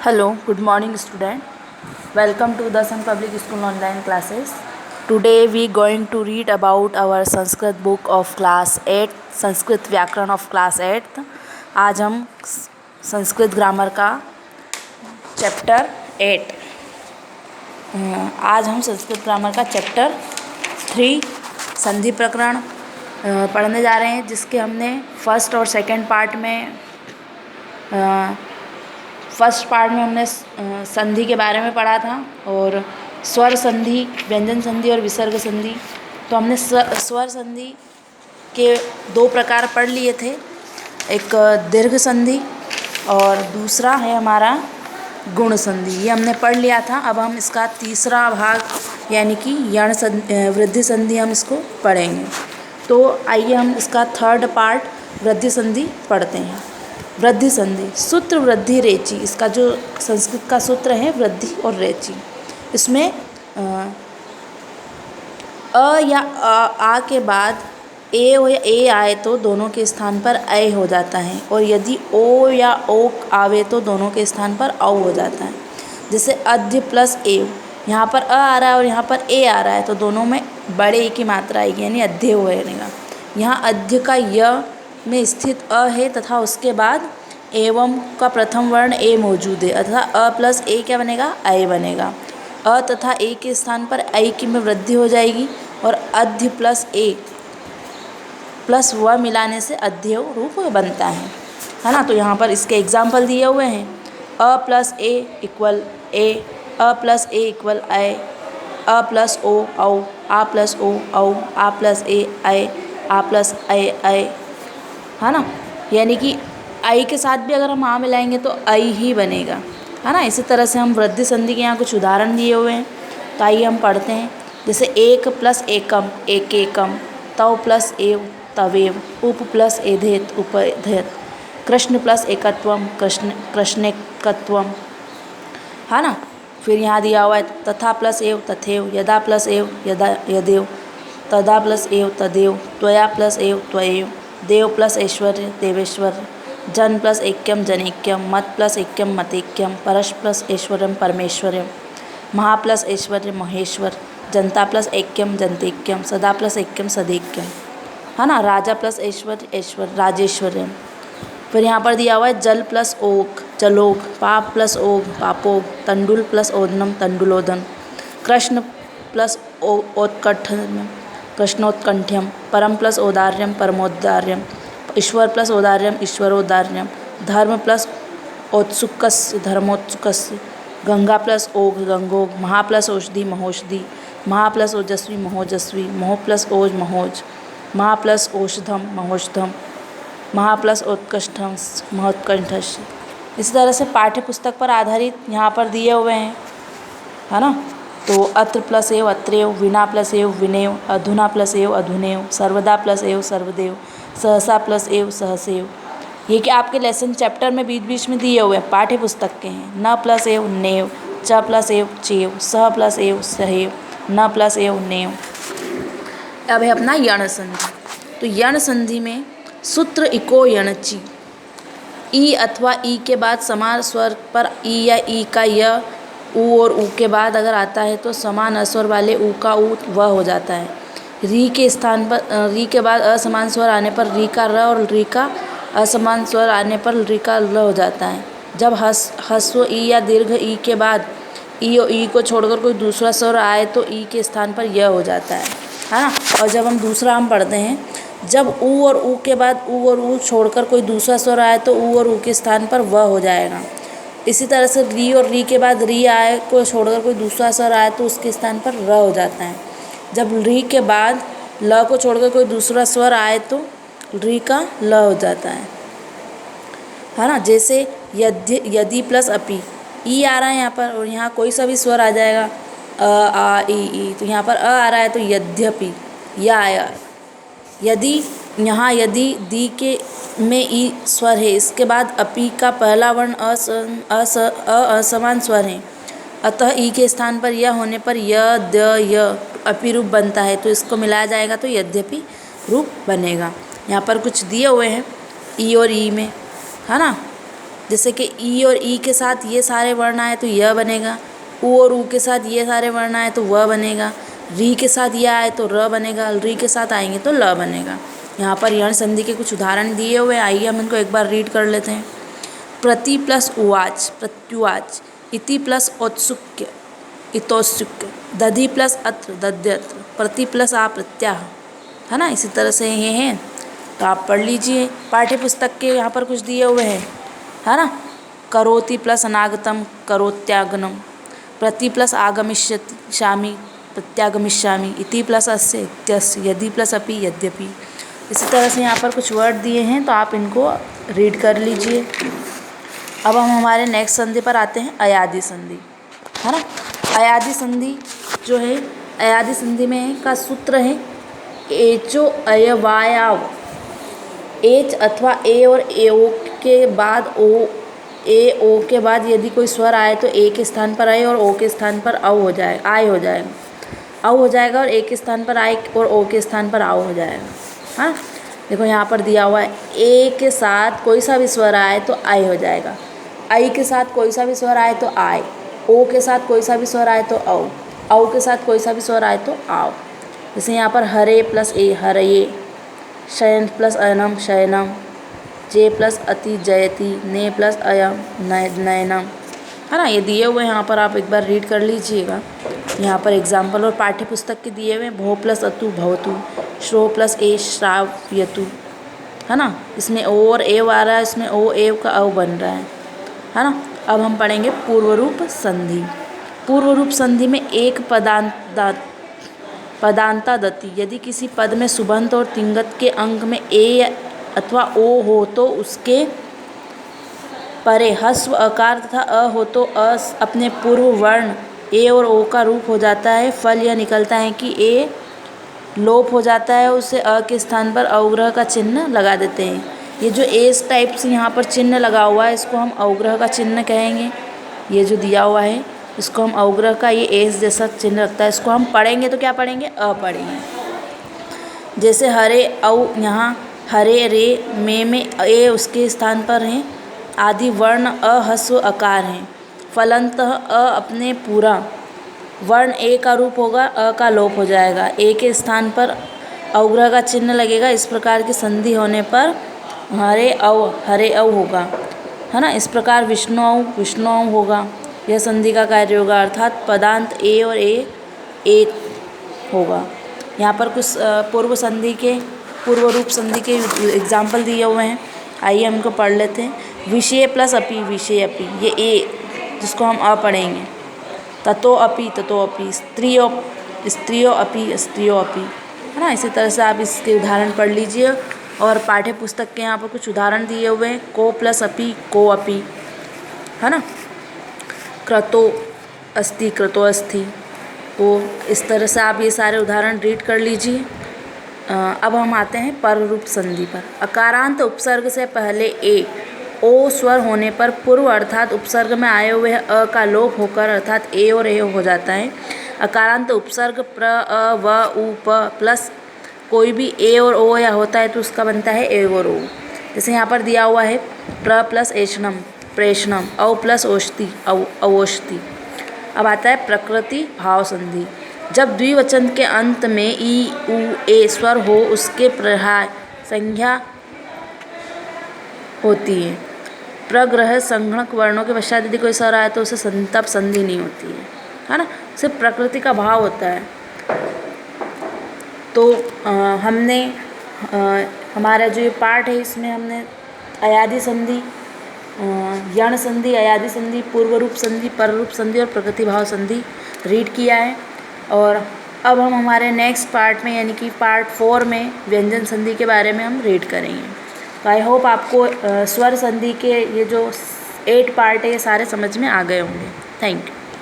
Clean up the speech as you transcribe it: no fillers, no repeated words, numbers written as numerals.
Hello, good morning student. Welcome to the Sun Public School online classes. Today we going to read about our Sanskrit book of class 8, Sanskrit व्याकरण of class 8. आज हम Sanskrit grammar का chapter 8 आज हम Sanskrit grammar का chapter 3 संधि प्रकरण पढ़ने जा रहे हैं, जिसके हमने फर्स्ट और सेकंड पार्ट में हमने संधि के बारे में पढ़ा था और स्वर संधि, व्यंजन संधि और विसर्ग संधि। तो हमने स्वर संधि के दो प्रकार पढ़ लिए थे, एक दीर्घ संधि और दूसरा है हमारा गुण संधि। ये हमने पढ़ लिया था। अब हम इसका तीसरा भाग यानी कि यण वृद्धि संधि हम इसको पढ़ेंगे। तो आइए हम इसका थर्ड पार्ट वृद्धि संधि पढ़ते हैं। वृद्धि संधि, सूत्र वृद्धि रेची, इसका जो संस्कृत का सूत्र है वृद्धि और रेची। इसमें अ या आ के बाद ए हो या ए आए तो दोनों के स्थान पर ऐ हो जाता है, और यदि ओ या ओ आवे तो दोनों के स्थान पर औ हो जाता है। जैसे अध्य प्लस एव, यहाँ पर अ आ रहा है और यहाँ पर ए आ रहा है तो दोनों में बड़े ए की मात्रा आएगी, यानी अध्य होगा। यहाँ अध्य का य में स्थित अ है तथा उसके बाद एवं का प्रथम वर्ण ए मौजूद है, अतः अ प्लस ए क्या बनेगा, ऐ बनेगा। अ तथा ए के स्थान पर ऐ की में वृद्धि हो जाएगी और अध्य प्लस ए प्लस व मिलाने से अध्यय रूप बनता है ना। तो यहाँ पर इसके एग्जाम्पल दिए हुए हैं। अ प्लस ए इक्वल ए, अ प्लस ए इक्वल ऐ, अ प्लस ओ औ, आ प्लस ओ औ, आ प्लस ए ऐ, आ प्लस ऐ ऐ, है ना। यानी कि आई के साथ भी अगर हम आ मिलाएंगे तो आई ही बनेगा, है ना। इसी तरह से हम वृद्धि संधि के यहाँ कुछ उदाहरण दिए हुए हैं, तो आइए हम पढ़ते हैं। जैसे एक प्लस एकम एकेकम, तव प्लस एव तवेव, उप प्लस एधेत उपधेत, कृष्ण प्लस एकत्वम कृष्णेकत्वम, है ना। फिर यहाँ दिया हुआ है तथा प्लस एव तथेव, यदा प्लस एव यदा यदेव, तदा प्लस एव तदेव, त्वया प्लस एव त्वयेव, देव प्लस ऐश्वर्य देवेश्वर, जन प्लस ऐक्यम जनेक्यम, मत प्लस ऐक्यम मतेक्यम, परश प्लस ऐश्वर्यम परमेश्वर्यम, महा प्लस ऐश्वर्य महेश्वर, जनता प्लस ऐक्यम जनतेक्यम, सदा प्लस ऐक्यम सदैक्यम, है ना। राजा प्लस ऐश्वर्य राजेश्वर्यम। फिर यहाँ पर दिया हुआ है जल प्लस ओक जलोग, पाप प्लस ओग पापोग, तंडुल प्लस ओदनम तंडुलोदन, कृष्ण प्लस ओत्कंठम कृष्णोत्कंठ्यम, परम प्लस औदार्यम परमोदार्यम, ईश्वर प्लस औदार्यम ईश्वरोदार्यम, धर्म प्लस औत्सुकस्य धर्मोत्सुकस्य, गंगा प्लस ओघ गंगोग, महा प्लस औषधि महोषधि, महा प्लस ओजस्वी महोजस्वी, मोह प्लस ओज महोज, महा प्लस औषधम महोषधम, महा प्लस उत्कृष्टम महोत्कंठस्य। इसी तरह से पाठ्य पुस्तक पर आधारित यहाँ पर दिए हुए हैं, है ना। तो अत्र प्लस एव अत्रेव, विना प्लस एव विनेव, अधुना प्लस एव अधुनेव, सर्वदा प्लस एव सर्वदेव, सहसा प्लस एव सहसेव। ये कि आपके लेसन चैप्टर में बीच बीच में दिए हुए हैं, पाठ्य पुस्तक के हैं। न प्लस एव नेव, च प्लस एव चेव, सह प्लस एव सहेव, न प्लस एव नेव। अब है अपना यण संधि। तो यण संधि में सूत्र इको यणची, ई अथवा ई के बाद समान स्वर पर ई या ई का य, ऊ और ऊ के बाद अगर आता है तो समान अस्वर वाले ऊ का ऊ व हो जाता है। री के स्थान पर री के बाद असमान स्वर आने पर री का र और री का असमान स्वर आने पर री का ल हो जाता है। जब ह्रस्व ई या दीर्घ ई के बाद ई और ई को छोड़कर कोई दूसरा स्वर आए तो ई के स्थान पर य हो जाता है ना। और जब हम दूसरा हम पढ़ते हैं, जब ऊ और ऊ के बाद ऊ और ऊ छोड़कर कोई दूसरा स्वर आए तो ऊ और ऊ के स्थान पर व हो जाएगा। इसी तरह से री और री के बाद री आए को छोड़कर कोई दूसरा स्वर आए तो उसके स्थान पर र हो जाता है। जब री के बाद ल को छोड़कर कोई दूसरा स्वर आए तो री का ल हो जाता है ना। जैसे यदि प्लस अपि, ई आ रहा है यहाँ पर और यहाँ कोई सा भी स्वर आ जाएगा, अ आ ई, तो यहाँ पर अ आ रहा है तो यद्यपि या आया। यदि यहाँ यदि दी के में ई स्वर है, इसके बाद अपि का पहला वर्ण असमान स्वर है, अतः ई के स्थान पर यह होने पर य द य अपि रूप बनता है, तो इसको मिलाया जाएगा तो यद्यपि रूप बनेगा। यहाँ पर कुछ दिए हुए हैं ई और ई में, है ना। जैसे कि ई और ई के साथ ये सारे वर्ण आए तो य बनेगा, उ और ऊ के साथ ये सारे वर्ण आए तो व बनेगा, री के साथ ये आए तो र बनेगा, री के साथ आएंगे तो ल बनेगा। यहाँ पर यण संधि के कुछ उदाहरण दिए हुए, आइए हम इनको एक बार रीड कर लेते हैं। प्रति प्लस उवाच प्रत्युवाच, इति प्लस औत्सुक्य इतौत्सुक्य, दधि प्लस अत्र दध्यत्र, प्रति प्लस आ प्रत्याह, है ना। इसी तरह से ये हैं तो आप पढ़ लीजिए। पाठ्य पुस्तक के यहाँ पर कुछ दिए हुए हैं, है ना। करोति प्लस अनागतम करोत्यागमनम, प्रति प्लस आगमिष्यामि प्रत्यागमिष्यामि, इति प्लस अस्य इत्यस्य, यदि प्लस अपि यद्यपि। इसी तरह से यहाँ पर कुछ वर्ड दिए हैं तो आप इनको रीड कर लीजिए। अब हम हमारे नेक्स्ट संधि पर आते हैं, अयादि संधि, है ना। अयादि संधि जो है, अयादि संधि में का सूत्र है एचो अयवायाव। एच अथवा ए और ए ओ के बाद ओ, ए ओ के बाद यदि कोई स्वर आए तो ए के स्थान पर आए और ओ के स्थान पर औ हो जाए, आय हो जाएगा, औ हो जाएगा, और ए के स्थान पर आय और ओ के स्थान पर आओ हो जाएगा। हाँ, देखो यहाँ पर दिया हुआ है ए के साथ कोई सा भी स्वर आए तो आय हो जाएगा, आई के साथ कोई सा भी स्वर आए तो आय, ओ के साथ कोई सा भी स्वर आए तो औ के साथ कोई सा भी स्वर आए तो आओ। जैसे यहाँ पर हरे प्लस ए हरये, शयन प्लस अयनम शयनम, जे प्लस अति जयति, ने प्लस अयम नयनम, है ना। ये दिए हुए यहाँ पर आप एक बार रीड कर लीजिएगा। यहाँ पर एग्जाम्पल और पाठ्य पुस्तक के दिए हुए भो प्लस अतु भवतु, श्रो प्लस ए श्राव्यतु, है ना। इसमें ओ और एव आ रहा है, इसमें ओ एव का अव बन रहा है ना। अब हम पढ़ेंगे पूर्व रूप संधि। पूर्व रूप संधि में एक पदांतादति, यदि किसी पद में सुबंत और तिंगत के अंक में ए अथवा ओ हो तो उसके परे ह्रस्व अकार तथा अ हो तो अ अपने पूर्व वर्ण ए और ओ का रूप हो जाता है। फल यह निकलता है कि ए लोप हो जाता है, उसे अ के स्थान पर अवग्रह का चिन्ह लगा देते हैं। ये जो एस टाइप से यहाँ पर चिन्ह लगा हुआ है इसको हम अवग्रह का चिन्ह कहेंगे। ये जो दिया हुआ है इसको हम अवग्रह का, ये एस जैसा चिन्ह रखता है, इसको हम पढ़ेंगे तो क्या पढ़ेंगे, अ पढ़ेंगे। जैसे हरे औ, यहाँ हरे रे में ए उसके स्थान पर हैं, आदि वर्ण अह्रस्व आकार हैं। फलंतः अ अपने पूरा वर्ण ए का रूप होगा, अ का लोप हो जाएगा, ए के स्थान पर अवग्रह का चिन्ह लगेगा। इस प्रकार की संधि होने पर हरे औ होगा, है ना। इस प्रकार विष्णु औ होगा, यह संधि का कार्य होगा, अर्थात पदांत ए और ए एक होगा। यहाँ पर कुछ पूर्व रूप संधि के एग्जाम्पल दिए हुए हैं, आइए हम इनको पढ़ लेते हैं। विषय प्लस अपि विषय अपि, ये ए जिसको हम अ पढ़ेंगे। ततो अपि स्त्रियो अपि स्त्रियो अपि, है ना। इसी तरह से आप इसके उदाहरण पढ़ लीजिए। और पाठ्य पुस्तक के यहाँ पर कुछ उदाहरण दिए हुए हैं, को प्लस अपि को अपि, है ना। क्रतो अस्ति क्रतो अस्ति। तो इस तरह से आप ये सारे उदाहरण रीड कर लीजिए। अब हम आते हैं पर रूप संधि पर। अकारांत उपसर्ग से पहले ए ओ स्वर होने पर पूर्व अर्थात उपसर्ग में आए हुए अ का लोप होकर अर्थात ए और ए हो जाता है। अकारांत उपसर्ग प्र अ व उ प प्लस कोई भी ए और ओ या होता है तो उसका बनता है ए और ओ। जैसे यहाँ पर दिया हुआ है प्र प्लस एषणम प्रेषणम, औ प्लस ओष्टि अवोष्टि। अब आता है प्रकृति भाव संधि। जब द्विवचन के अंत में ई उ ए स्वर हो उसके पर्याय संज्ञा होती है। प्रग्रह संघनक वर्णों के पश्चात यदि कोई स्वर आए तो उसे संतप संधि नहीं होती है ना। सिर्फ प्रकृति का भाव होता है। तो हमने हमारा जो ये पार्ट है इसमें हमने अयादि संधि, यण संधि, अयादि संधि, पूर्व रूप संधि, पर रूप संधि और प्रकृति भाव संधि रीड किया है। और अब हम हमारे नेक्स्ट पार्ट में यानी कि पार्ट 4 में व्यंजन संधि के बारे में हम रीड करेंगे। तो आई होप आपको स्वर संधि के ये जो 8 पार्ट है ये सारे समझ में आ गए होंगे। Thank you.